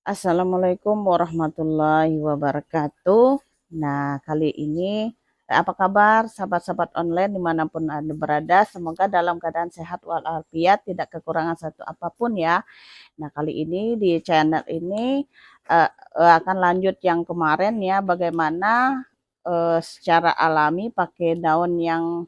Assalamualaikum warahmatullahi wabarakatuh. Nah, kali ini apa kabar sahabat-sahabat online dimanapun Anda berada? Semoga dalam keadaan sehat walafiat, tidak kekurangan satu apapun ya. Nah, kali ini di channel ini akan lanjut yang kemarin ya, bagaimana secara alami pakai daun yang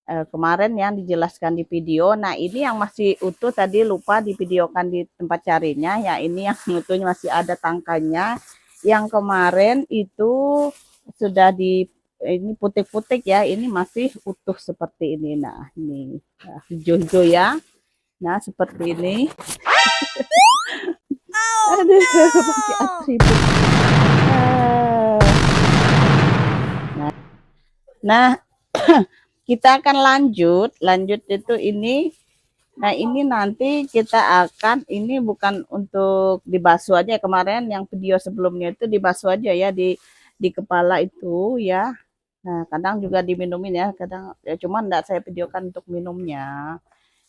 kemarin yang dijelaskan di video. Nah, ini yang masih utuh tadi lupa divideokan di tempat carinya. Ya, ini yang utuhnya masih ada tangkanya. Yang kemarin itu sudah di ini putik-putik ya. Ini masih utuh seperti ini. Nah, ini hijau-hijau ya. Nah, seperti ini. Aduh, pakai atribut. Nah, kita akan lanjut itu ini. Nah, ini nanti kita akan, ini bukan untuk dibasuh aja, kemarin yang video sebelumnya itu dibasuh aja ya di kepala itu ya. Nah, kadang juga diminumin ya, kadang ya, cuman enggak saya videokan untuk minumnya.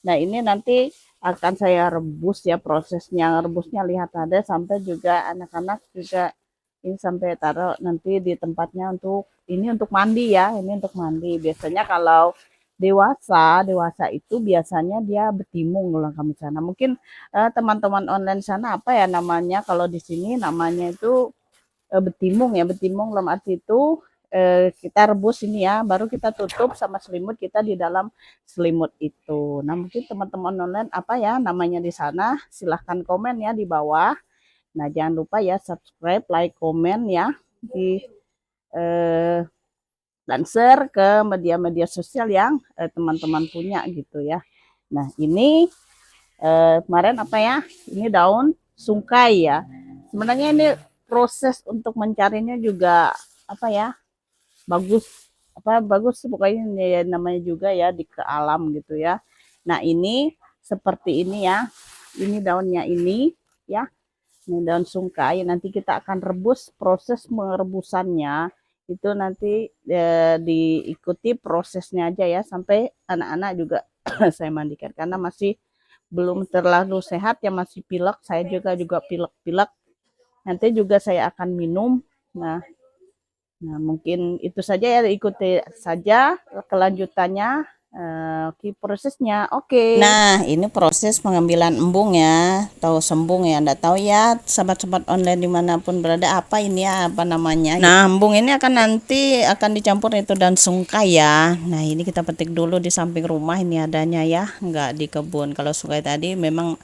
Nah, ini nanti akan saya rebus ya, prosesnya rebusnya lihat ada, sampai juga anak-anak juga ini sampai taruh nanti di tempatnya untuk ini untuk mandi ya, ini untuk mandi. Biasanya kalau dewasa itu biasanya dia betimung kalau kami sana. Mungkin teman-teman online sana apa ya namanya, kalau di sini namanya itu betimung ya, betimung dalam arti itu kita rebus ini ya, baru kita tutup sama selimut kita di dalam selimut itu. Nah, mungkin teman-teman online apa ya namanya di sana, silahkan komen ya di bawah. Nah, jangan lupa ya subscribe, like, komen ya di eh, dan share ke media-media sosial yang teman-teman punya gitu ya. Nah, ini kemarin apa ya? Ini daun sungkai ya. Sebenarnya ini proses untuk mencarinya juga apa ya? Bagus, apa bagus pokoknya ya, namanya juga ya di ke alam gitu ya. Nah, ini seperti ini ya. Ini daunnya ini ya. Ini daun sungkai, nanti kita akan rebus, proses merebusannya itu nanti diikuti prosesnya aja ya, sampai anak-anak juga saya mandikan karena masih belum terlalu sehat ya, masih pilek, saya juga pilek-pilek. Nanti juga saya akan minum. Nah, mungkin itu saja ya, ikuti saja kelanjutannya. Prosesnya oke. Nah, ini proses pengambilan embung ya, atau sembung ya, Anda tahu ya sahabat-sahabat online dimanapun berada, apa ini ya, apa namanya. Nah, embung ini akan nanti akan dicampur itu dan sungkai ya. Nah, ini kita petik dulu di samping rumah, ini adanya ya, nggak di kebun. Kalau sungkai tadi memang,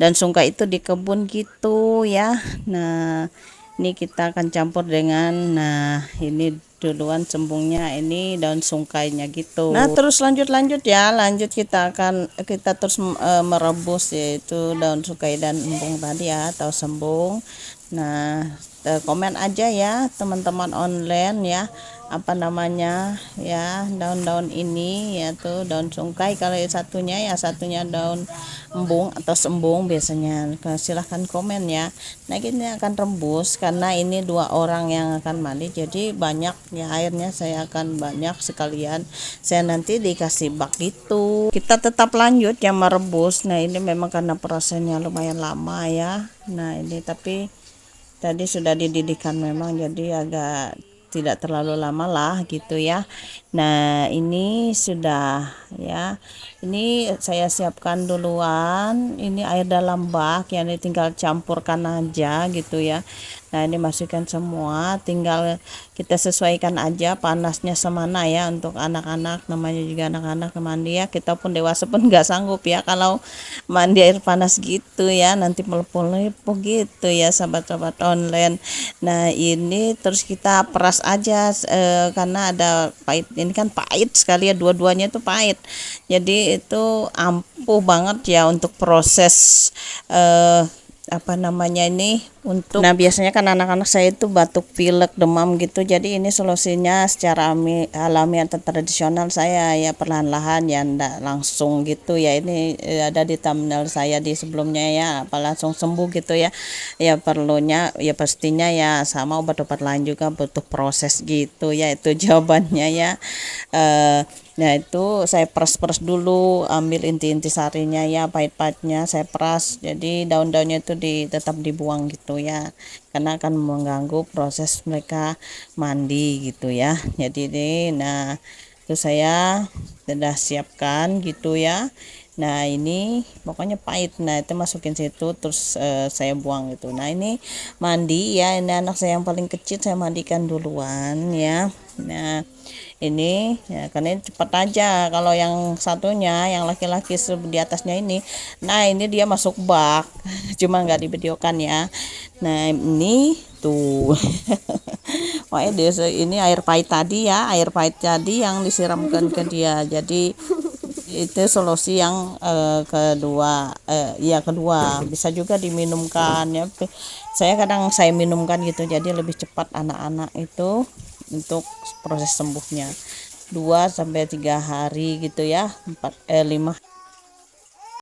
dan sungkai itu di kebun gitu ya. Nah, ini kita akan campur dengan, nah ini duluan sembungnya, ini daun sungkainya gitu. Nah, terus lanjut ya, kita terus merebus yaitu daun sungkai dan embung tadi ya, atau sembung. Nah, komen aja ya teman-teman online ya, apa namanya ya, daun-daun ini yaitu daun sungkai. Kalau satunya daun embung atau sembung biasanya, silahkan komen ya. Nah, ini akan rebus karena ini 2 orang yang akan mandi, jadi banyak ya airnya, saya akan banyak sekalian, saya nanti dikasih bak gitu. Kita tetap lanjut ya merebus. Nah, ini memang karena prosesnya lumayan lama ya. Nah, ini tapi tadi sudah dididihkan memang, jadi agak tidak terlalu lama lah gitu ya. Nah, ini sudah ya, ini saya siapkan duluan, ini air dalam bak yang tinggal campurkan aja gitu ya. Nah, ini masukkan semua, tinggal kita sesuaikan aja panasnya semana ya, untuk anak-anak, namanya juga anak-anak mandi ya, kita pun dewasa pun nggak sanggup ya kalau mandi air panas gitu ya, nanti melepuh-lepuh gitu ya sahabat-sahabat online. Nah, ini terus kita peras aja karena ada pahit, ini kan pahit sekali ya, dua-duanya itu pahit, jadi itu ampuh banget ya untuk proses apa namanya ini untuk. Nah, biasanya kan anak-anak saya itu batuk pilek demam gitu, jadi ini solusinya secara alami atau tradisional saya ya, perlahan-lahan ya, ndak langsung gitu ya. Ini ada di thumbnail saya di sebelumnya ya, apa langsung sembuh gitu ya. Ya perlunya ya pastinya ya sama obat-obat lain juga butuh proses gitu ya, itu jawabannya ya. Nah, itu saya peras-peras dulu, ambil inti-inti sarinya ya, pahit-pahitnya saya peras. Jadi daun-daunnya itu tetap dibuang gitu ya. Karena akan mengganggu proses mereka mandi gitu ya. Jadi ini nah itu saya sudah siapkan gitu ya. Nah, ini pokoknya pahit. Nah, itu masukin situ terus saya buang gitu. Nah, ini mandi ya. Ini anak saya yang paling kecil saya mandikan duluan ya. Nah, ini ya karena ini cepat aja. Kalau yang satunya yang laki-laki di atasnya ini, nah ini dia masuk bak cuma nggak divideokan ya. Nah, ini tuh wah ini air pahit tadi ya, air pahit tadi yang disiramkan ke dia. Jadi itu solusi yang kedua, ya kedua bisa juga diminumkan ya. Saya kadang saya minumkan gitu, jadi lebih cepat anak-anak itu untuk proses sembuhnya 2 sampai 3 hari gitu ya, 5